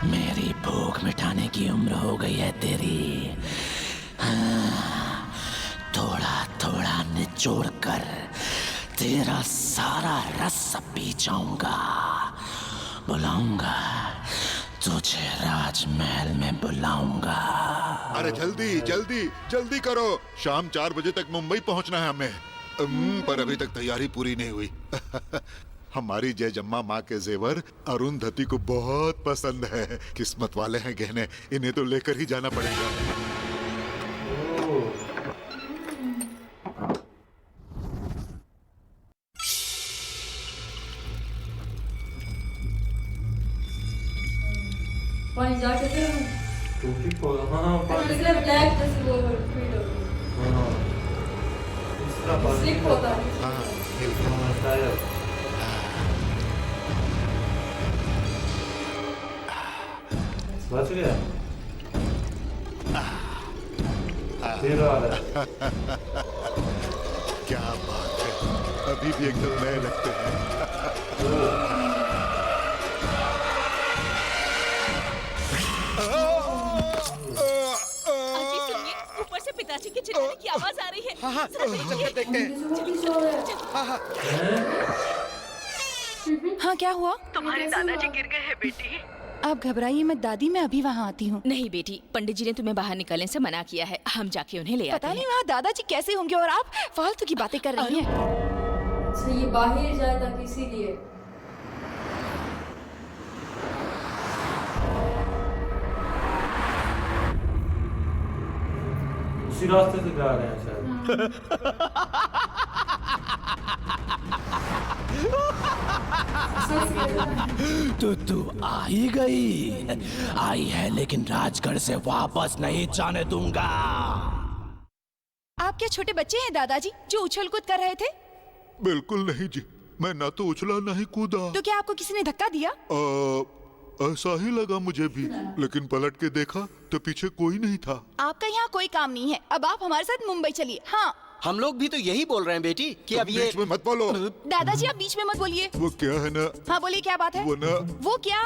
मेरी भूख मिटाने की उम्र हो गई है तेरी। हाँ, थोड़ा थोड़ा निचोड़ कर तेरा सारा रस पी जाऊंगा। बुलाऊंगा तुझे राजमहल में बुलाऊंगा। अरे जल्दी जल्दी जल्दी करो, शाम 4 बजे तक मुंबई पहुंचना है हमें। पर अभी तक तैयारी पूरी नहीं हुई। हमारी जयजम्मा माँ के जेवर अरुंधति को बहुत पसंद है। किस्मत वाले हैं गहने, इन्हें तो लेकर ही जाना पड़ेगा। पानी जाके फिर टोपी को हाँ पानी मतलब ब्लैक जैसे वो फील हो गई। हाँ इस तरह पानी स्लिप होता है। हाँ शायद बच गया फिर आ रहा है। क्या बात है, अभी भी एकदम नए लगते हैं। ऊपर से पिताजी की चिल्लाने की आवाज आ रही है। हाँ हाँ देखते हैं। हाँ हाँ हाँ क्या हुआ? तुम्हारे दादाजी गिर गए हैं बेटी। आप घबराइए मत दादी, मैं अभी वहाँ आती हूँ। नहीं बेटी, पंडित जी ने तुम्हें बाहर निकलने से मना किया है, हम जाके उन्हें ले आते पता हैं। नहीं वहाँ दादाजी कैसे होंगे और आप फालतू की बातें कर रही हैं। अच्छा ये बाहर जाए ताकि इसीलिए। उसी रास्ते से जा रहे हैं शायद। तो तू आ ही गई। आई है लेकिन राजगढ़ से वापस नहीं जाने दूंगा। आप क्या छोटे बच्चे हैं दादाजी जो उछल कूद कर रहे थे? बिल्कुल नहीं जी, मैं ना तो उछला ना ही कूदा। तो क्या आपको किसी ने धक्का दिया? ऐसा ही लगा मुझे भी, लेकिन पलट के देखा तो पीछे कोई नहीं था। आपका यहाँ कोई काम नहीं है, अब आप हमारे साथ मुंबई चलिए। हाँ हम लोग भी तो यही बोल रहे हैं बेटी कि अब ये बीच में मत बोलो। दादाजी आप बीच में मत बोलिए। वो क्या है ना, हाँ बोलिए क्या बात है? वो ना वो क्या?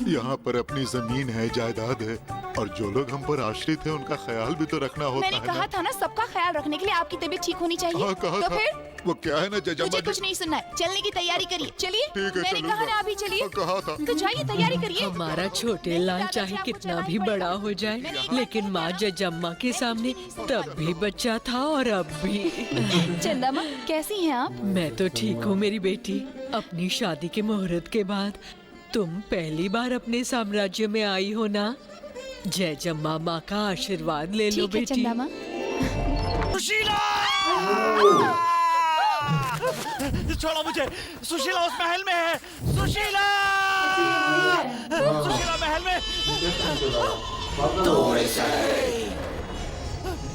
यहाँ पर अपनी जमीन है, जायदाद है, और जो लोग हम पर आश्रित हैं उनका ख्याल भी तो रखना होता मैंने है कहा ना। था ना सबका ख्याल रखने के लिए आपकी तबीयत ठीक होनी चाहिए। हाँ कहा तो था। फिर वो क्या है ना जजम्मा मुझे जी। कुछ नहीं सुनना है, चलने की तैयारी करिए। चलिए ठीक है, मैंने चलूंगा। कहा ना अभी चलिए। हाँ, कहा था। तो जाइए तैयारी करिए। हमारा छोटे लाल चाहे कितना भी बड़ा हो जाए, लेकिन माँ जजम्मा के सामने तब भी बच्चा था और अब भी। चंदा माँ कैसी हैं आप? मैं तो ठीक हूँ मेरी बेटी। अपनी शादी के मुहूर्त के बाद तुम पहली बार अपने साम्राज्य में आई हो ना। जयजम्मा माँ का आशीर्वाद ले लो ठीक है बेटी। चंदा माँ। सुशीला! छोड़ो मुझे, सुशीला उस महल में है। सुशीला! सुशीला महल में।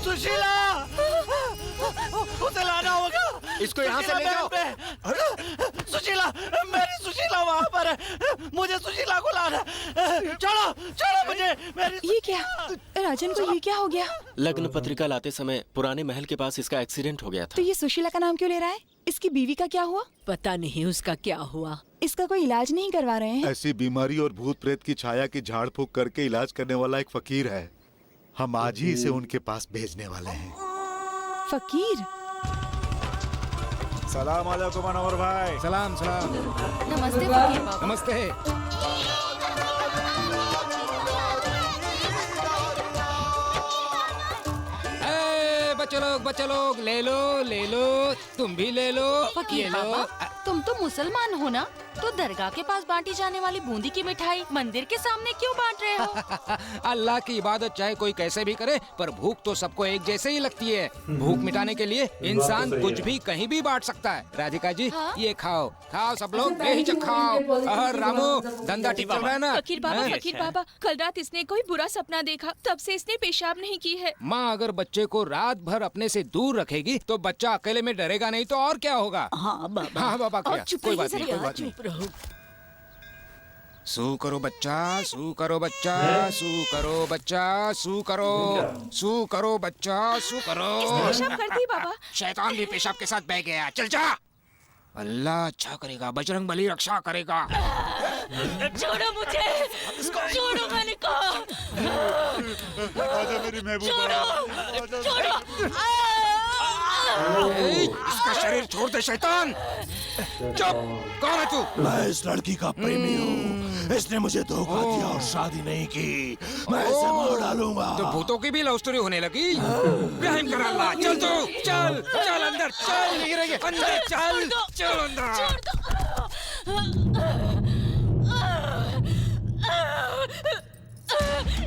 सुशीला! उसे लाना होगा। इसको यहाँ से ले जाओ। सुशीला, मेरी सुशीला वहाँ पर है। मुझे सुशीला को लाना। छोड़ो, छोड़ो मुझे। मेरी ये क्या राजन को, ये क्या हो गया? लग्न पत्रिका लाते समय पुराने महल के पास इसका एक्सीडेंट हो गया तो था। ये सुशीला का नाम क्यों ले रहा है? इसकी बीवी का क्या हुआ? पता नहीं उसका क्या हुआ। इसका कोई इलाज नहीं करवा रहे हैं? ऐसी बीमारी और भूत प्रेत की छाया की झाड़ फूक करके इलाज करने वाला एक फकीर है। हम आज ही इसे उनके पास भेजने वाले हैं। फकीर? सलाम अलैकुम अनवर भाई। सलाम सलाम। नमस्ते फकीर बाबा। नमस्ते। बच्चे लोग ले लो, तुम भी ले लो। फकीर बाबा, तुम तो मुसलमान हो ना, तो दरगाह के पास बांटी जाने वाली बूंदी की मिठाई मंदिर के सामने क्यों बांट रहे हो? अल्लाह की इबादत चाहे कोई कैसे भी करे, पर भूख तो सबको एक जैसे ही लगती है। भूख मिटाने के लिए इंसान कुछ भी कहीं भी बांट सकता है। राधिका जी हाँ? ये खाओ, खाओ सब लोग, बेहिचक खाओ। और रामू, धंधा ठीक चल रहा है ना? फकीर बाबा, कल रात इसने कोई बुरा सपना देखा, तब से इसने पेशाब नहीं की है। माँ अगर बच्चे को रात भर अपने से दूर रखेगी तो बच्चा अकेले में डरेगा नहीं तो और क्या होगा। हाँ बाबा। हाँ बाबा, क्या? कोई बात नहीं, कोई बात नहीं। चुप रहो। सू करो बच्चा, सू करो बच्चा, सू करो बच्चा, सू करो, सू करो बच्चा, सू करो। इसने पेशाब कर दी बाबा। शैतान भी पेशाब के साथ बह गया। चल जा। अल्लाह अच्छा करेगा, बजरंग बली रक्षा करेगा। छोड़ो मुझे, छोड़ो मेरी महबूबा। इसका शरीर छोड़ दे शैतान। चुप, कौन है तू? मैं इस लड़की का प्रेमी हूँ। इसने मुझे धोखा दिया और शादी नहीं की। मैं इसे मार डालूंगा। तो भूतों की भी लव स्टोरी होने लगी। रहम कर अल्लाह। चल तू, चल चल अंदर, चल अंदर, चल चल अंदर।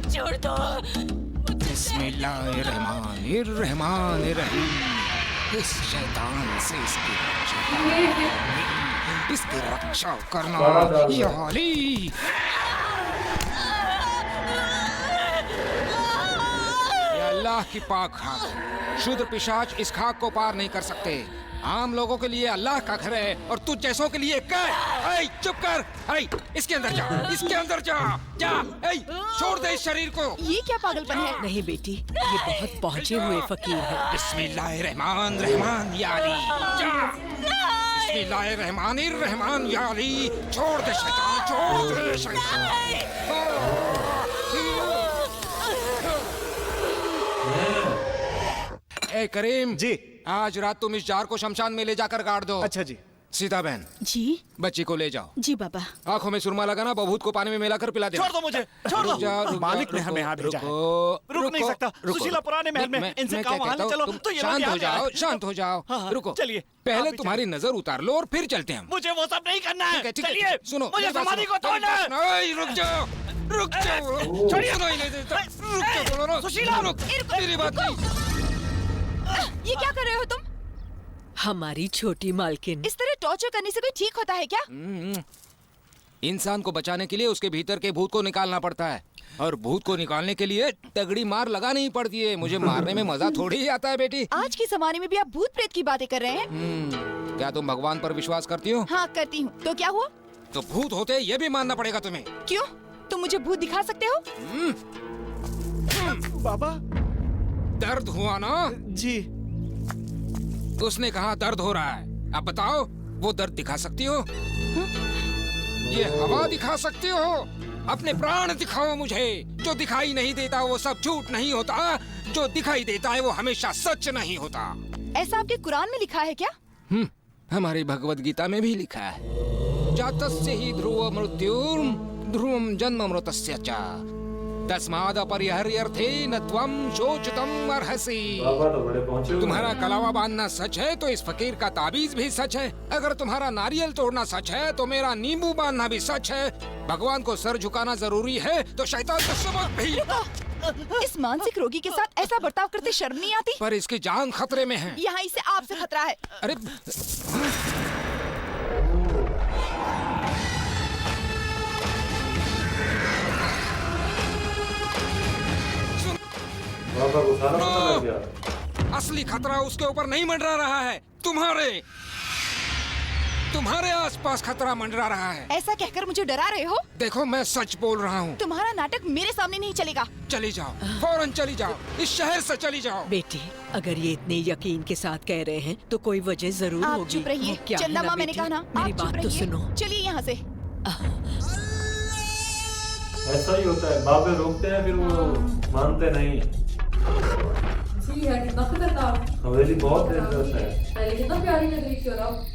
छोड़ दो। बिस्मिल्लाहिर्रहमानिर्रहीम। इस शैतान से इसकी रक्षा करना या अली। या अल्लाह की पाक खाक, शुद्ध पिशाच इस खाक को पार नहीं कर सकते। आम लोगों के लिए अल्लाह का घर है और तुझ जैसों के लिए कैद। चुप कर। इसके अंदर जा, इसके अंदर जा, जा। छोड़ दे इस शरीर को। ये क्या पागलपन है? नहीं बेटी, ये बहुत पहुँचे हुए फकीर है। बिस्मिल्लाहिर्रहमानिर्रहीम या अली। जा। बिस्मिल्लाहिर्रहमानिर्रहीम या अली। छोड़ दे शैतान, छोड़ दे शैतान। ए करीम जी। आज रात तुम इस जार को शमशान में ले जाकर गाड़ दो। अच्छा जी। सीता बहन, जी बच्ची को ले जाओ। जी बाबा। आंखों में सुरमा लगाना, बबूत को पानी में मिलाकर पिला देना। छोड़ दो मुझे, छोड़ दो। मालिक ने हमें यहाँ भेजा है। रुक नहीं सकता। सुशीला पुराने महल में, इनसे काम वहाँ चलो। तो ये शांत हो जाओ, शांत हो जाओ। रुको, चलिए। पहले तुम्हारी नजर उतार लो और फिर चलते हैं। मुझे वो सब नहीं करना है। ठीक है, चलिए, सुनो, मुझे समाधि को तोड़ना है। रुक जाओ, रुक जाओ। छोड़िए। सुनाई नहीं देता। रुक जाओ, बोलो ना। सुशीला, रुक, मेरी बात नहीं। ये क्या कर रहे हो तुम? हमारी छोटी मालकिन। इस तरह टॉर्चर करने से कोई ठीक होता है क्या? इंसान को बचाने के लिए उसके भीतर के भूत को निकालना पड़ता है, और भूत को निकालने के लिए तगड़ी मार लगानी ही पड़ती है। मुझे मारने में मजा थोड़ी ही आता है बेटी। आज के जमाने में भी आप भूत प्रेत की बातें कर रहे हैं? क्या तुम भगवान पर विश्वास करती हो? हाँ करती हूँ। तो क्या हुआ? तो भूत होते ये भी मानना पड़ेगा तुम्हें। क्यों? तुम मुझे भूत दिखा सकते हो? बाबा। दर्द हुआ ना? जी। उसने कहा दर्द हो रहा है। अब बताओ, वो दर्द दिखा सकती हो? ये हवा दिखा सकती हो? अपने प्राण दिखाओ मुझे। जो दिखाई नहीं देता वो सब झूठ नहीं होता। जो दिखाई देता है वो हमेशा सच नहीं होता। ऐसा आपके कुरान में लिखा है क्या? हमारी भगवत गीता में भी लिखा है, जातस्य ही ध्रुव मृत्युर् ध्रुवं जन्म मृतस्य च तस्माद् अपरिहर्यर्थे न त्वं शोचितुम् अर्हसि। बाबा तो बड़े पहुंचे हुए तुम्हारा हैं। कलावा बांधना सच है तो इस फकीर का ताबीज भी सच है। अगर तुम्हारा नारियल तोड़ना सच है तो मेरा नींबू बांधना भी सच है। भगवान को सर झुकाना जरूरी है तो शैतान का सबक भी। इस मानसिक रोगी के साथ ऐसा बर्ताव करते शर्म नहीं आती? पर इसकी जान खतरे में है। यहाँ इसे आपसे खतरा है। अरे बाबा को सारा पता लग गया। असली खतरा उसके ऊपर नहीं मंडरा रहा है, तुम्हारे आसपास खतरा मंडरा रहा है। ऐसा कहकर मुझे डरा रहे हो? देखो, मैं सच बोल रहा हूँ। तुम्हारा नाटक मेरे सामने नहीं चलेगा। चली जाओ, फौरन चली जाओ, इस शहर से चली जाओ। बेटी, अगर ये इतने यकीन के साथ कह रहे हैं तो कोई वजह जरूर आप होगी। चुप रहिए। क्या है चंदा ना माँ, मैंने बेटी? कहा ना, मेरी आप चुप बात तो रहिए। सुनो। चलिए यहाँ से। ऐसा ही होता है, बाबे रोकते हैं फिर वो मानते नहीं। जी है, कितना खतरनाक। हवेली बहुत डेंजरस है। पहले कितना प्यारी लग रही थी और अब